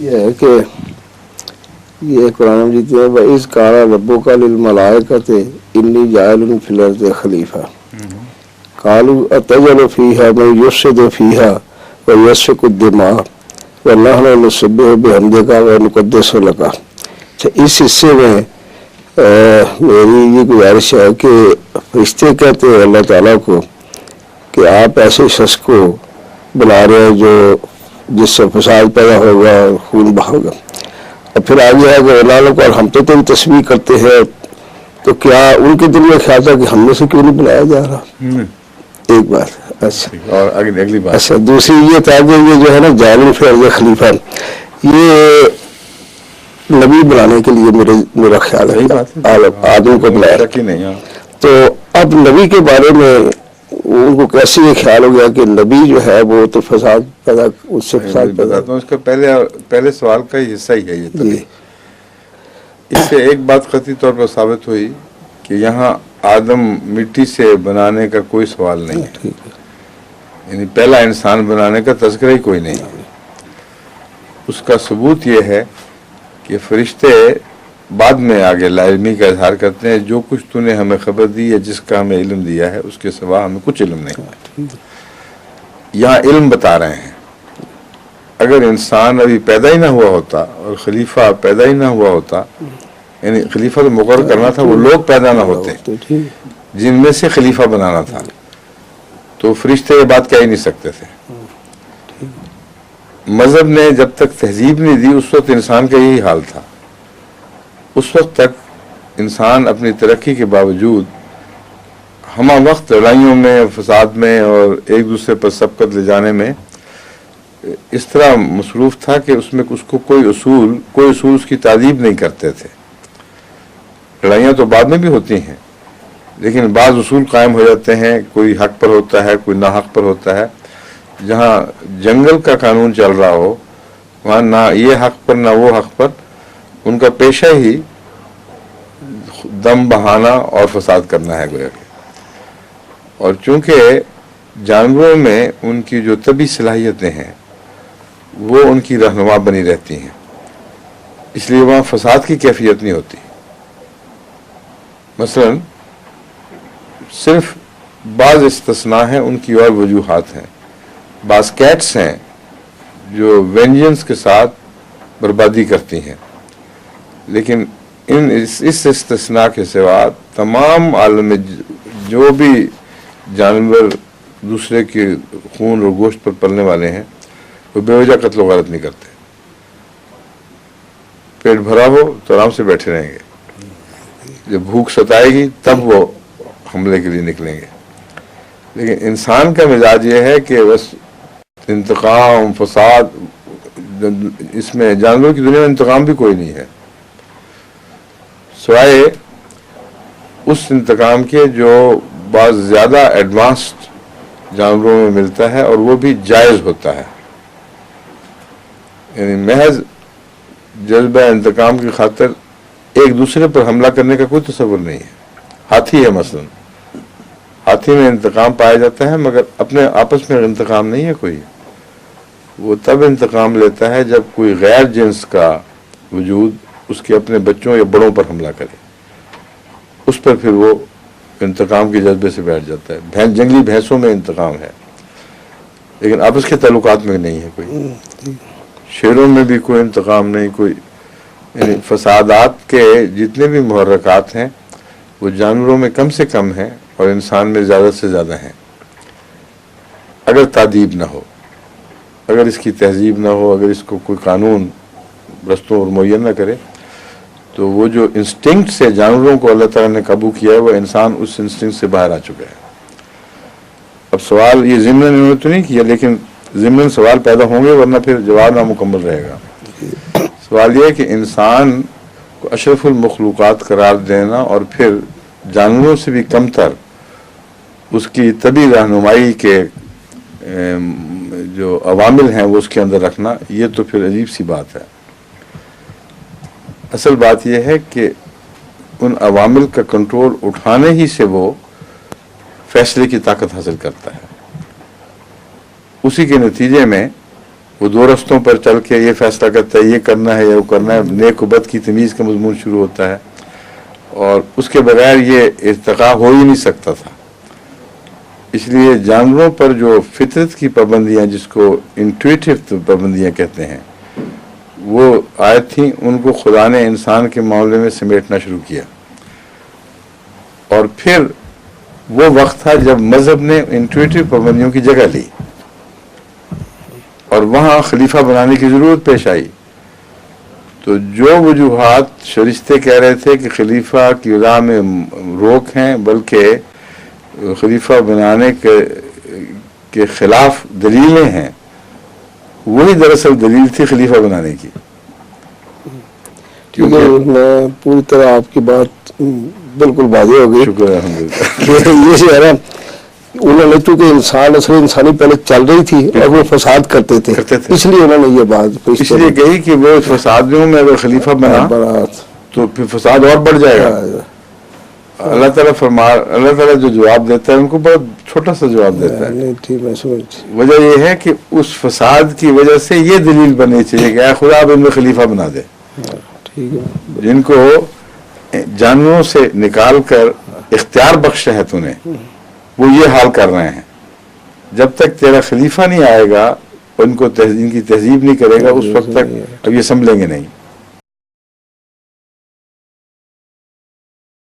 یہ ہے کہ یہ قرآن مجید میں وَإِذْ قَالَ رَبُّكَ لِلْمَلَائِكَةِ إِنِّي جَاعِلٌ فِي الْأَرْضِ خَلِيفَةً قَالُوا أَتَجْعَلُ فِيهَا مَن يُفْسِدُ فِيهَا وَيَسْفِكُ الدِّمَاءَ وَنَحْنُ نُسَبِّحُ بِحَمْدِكَ وَنُقَدِّسُ لَكَ۔ اس حصے میں میری یہ گزارش ہے کہ فرشتے کہتے ہیں اللہ تعالیٰ کو کہ آپ ایسے شخص کو بنا رہے ہیں جو جس سے فساد پیدا ہوگا اور خون بہاگا، اور پھر آگے ہے کہ اللہ کو اور ہم تو تیری تسبیح کرتے ہیں، تو کیا ان کے دل میں خیال تھا کہ ہم میں سے کیوں نہیں بنایا جا رہا؟ ایک بات۔ اچھا، اور اگلی بات، اچھا دوسری یہ تھا کہ یہ جو ہے نا جاعل فی الارض خلیفہ، یہ نبی بنانے کے لیے میرا خیال ہے آدم کو بنایا، تو اب نبی کے بارے میں ان کو کیسے یہ خیال ہو گیا کہ نبی جو ہے وہ تو فساد پیدا، اس سے فساد پیدا؟ بتاتا ہوں، اس کا پہلے سوال کا ہی حصہ ہی ہے یہ جی۔ اس سے ایک بات قطعی طور پر ثابت ہوئی کہ یہاں آدم مٹی سے بنانے کا کوئی سوال نہیں ہے، یعنی پہلا انسان بنانے کا تذکرہ ہی کوئی نہیں ہے۔ اس کا ثبوت یہ ہے کہ فرشتے بعد میں آگے لا علمی کا اظہار کرتے ہیں، جو کچھ تو نے ہمیں خبر دی ہے، جس کا ہمیں علم دیا ہے، اس کے سوا ہمیں کچھ علم نہیں۔ یہاں علم بتا رہے ہیں، اگر انسان ابھی پیدا ہی نہ ہوا ہوتا اور خلیفہ پیدا ہی نہ ہوا ہوتا، یعنی خلیفہ تو مقرر کرنا تھا، وہ لوگ پیدا نہ ہوتے جن میں سے خلیفہ بنانا تھا، تو فرشتے یہ بات کہہ ہی نہیں سکتے تھے۔ مذہب نے جب تک تہذیب نہیں دی اس وقت انسان کا یہی حال تھا۔ اس وقت تک انسان اپنی ترقی کے باوجود ہمہ وقت لڑائیوں میں، فساد میں اور ایک دوسرے پر سبقت لے جانے میں اس طرح مصروف تھا کہ اس میں اس کو کوئی اصول اس کی تعریف نہیں کرتے تھے۔ لڑائیاں تو بعد میں بھی ہوتی ہیں، لیکن بعض اصول قائم ہو جاتے ہیں، کوئی حق پر ہوتا ہے، کوئی ناحق پر ہوتا ہے۔ جہاں جنگل کا قانون چل رہا ہو وہاں نہ یہ حق پر نہ وہ حق پر، ان کا پیشہ ہی دم بہانا اور فساد کرنا ہے گویا کہ۔ اور چونکہ جانوروں میں ان کی جو طبی صلاحیتیں ہیں وہ ان کی رہنما بنی رہتی ہیں، اس لیے وہاں فساد کی کیفیت نہیں ہوتی۔ مثلا صرف بعض استثناء ہیں، ان کی اور وجوہات ہیں۔ بعض کیٹس ہیں جو وینجنس کے ساتھ بربادی کرتی ہیں، لیکن اس استثناء کے سوا تمام عالم میں جو بھی جانور دوسرے کے خون اور گوشت پر پلنے والے ہیں وہ بے وجہ قتل و غارت نہیں کرتے۔ پیٹ بھرا ہو تو آرام سے بیٹھے رہیں گے، جب بھوک ستائے گی تب وہ حملے کے لیے نکلیں گے۔ لیکن انسان کا مزاج یہ ہے کہ بس انتقام، فساد، اس میں جانوروں کی دنیا میں انتقام بھی کوئی نہیں ہے سوائے اس انتقام کے جو بعض زیادہ ایڈوانسڈ جانوروں میں ملتا ہے، اور وہ بھی جائز ہوتا ہے۔ یعنی محض جذبہ انتقام کی خاطر ایک دوسرے پر حملہ کرنے کا کوئی تصور نہیں ہے۔ ہاتھی ہے مثلا، ہاتھی میں انتقام پایا جاتا ہے، مگر اپنے آپس میں انتقام نہیں ہے کوئی۔ وہ تب انتقام لیتا ہے جب کوئی غیر جنس کا وجود اس کے اپنے بچوں یا بڑوں پر حملہ کرے، اس پر پھر وہ انتقام کے جذبے سے بیٹھ جاتا ہے۔ جنگلی بھینسوں میں انتقام ہے، لیکن آپس کے تعلقات میں نہیں ہے کوئی۔ شیروں میں بھی کوئی انتقام نہیں، کوئی، یعنی فسادات کے جتنے بھی محرکات ہیں وہ جانوروں میں کم سے کم ہیں اور انسان میں زیادہ سے زیادہ ہیں۔ اگر تادیب نہ ہو، اگر اس کی تہذیب نہ ہو، اگر اس کو کوئی قانون رستوں اور معین نہ کرے، تو وہ جو انسٹنکٹ سے جانوروں کو اللہ تعالیٰ نے قابو کیا ہے وہ انسان اس انسٹنکٹ سے باہر آ چکا ہے۔ اب سوال یہ ضمن انہوں نے تو نہیں کیا، لیکن ضمن سوال پیدا ہوں گے، ورنہ پھر جواب نامکمل رہے گا۔ سوال یہ ہے کہ انسان کو اشرف المخلوقات قرار دینا اور پھر جانوروں سے بھی کم تر اس کی طبی رہنمائی کے جو عوامل ہیں وہ اس کے اندر رکھنا، یہ تو پھر عجیب سی بات ہے۔ اصل بات یہ ہے کہ ان عوامل کا کنٹرول اٹھانے ہی سے وہ فیصلے کی طاقت حاصل کرتا ہے، اسی کے نتیجے میں وہ دو رستوں پر چل کے یہ فیصلہ کرتا ہے یہ کرنا ہے یا وہ کرنا ہے، نیک و بد کی تمیز کا مضمون شروع ہوتا ہے، اور اس کے بغیر یہ ارتقا ہو ہی نہیں سکتا تھا۔ اس لیے جانوروں پر جو فطرت کی پابندیاں، جس کو انٹویٹو پابندیاں کہتے ہیں، وہ عائد تھیں، ان کو خدا نے انسان کے معاملے میں سمیٹنا شروع کیا، اور پھر وہ وقت تھا جب مذہب نے انٹویٹو پابندیوں کی جگہ لی اور وہاں خلیفہ بنانے کی ضرورت پیش آئی۔ تو جو وجوہات شریشتے کہہ رہے تھے کہ خلیفہ کی وضع میں روک ہیں، بلکہ خلیفہ بنانے کے خلاف دلیلیں ہیں، وہی دراصل دلیل تھی خلیفہ بنانے کی۔ کیونکہ میں پوری طرح آپ کی بات بالکل واضح ہو گئی۔ شکر الحمدللہ۔ یہ ہے نا، انہوں نے چونکہ انسانی پہلے چل رہی تھی اور وہ فساد کرتے تھے، اس لیے انہوں نے یہ بات اس لیے کہی کہ وہ فسادیوں میں اگر خلیفہ بنا تو پھر فساد اور بڑھ جائے گا۔ اللہ تعالیٰ جو جواب دیتا ہے ان کو بہت چھوٹا سا جواب دیتا ہے۔ وجہ یہ ہے کہ اس فساد کی وجہ سے یہ دلیل بننی چاہیے کہ اے خدا اب ان میں خلیفہ بنا دے، جن کو جانوروں سے نکال کر اختیار بخشا ہے تو نے، وہ یہ حال کر رہے ہیں۔ جب تک تیرا خلیفہ نہیں آئے گا، ان کی تہذیب نہیں کرے گا، اس وقت تک اب یہ سنبھلیں گے نہیں۔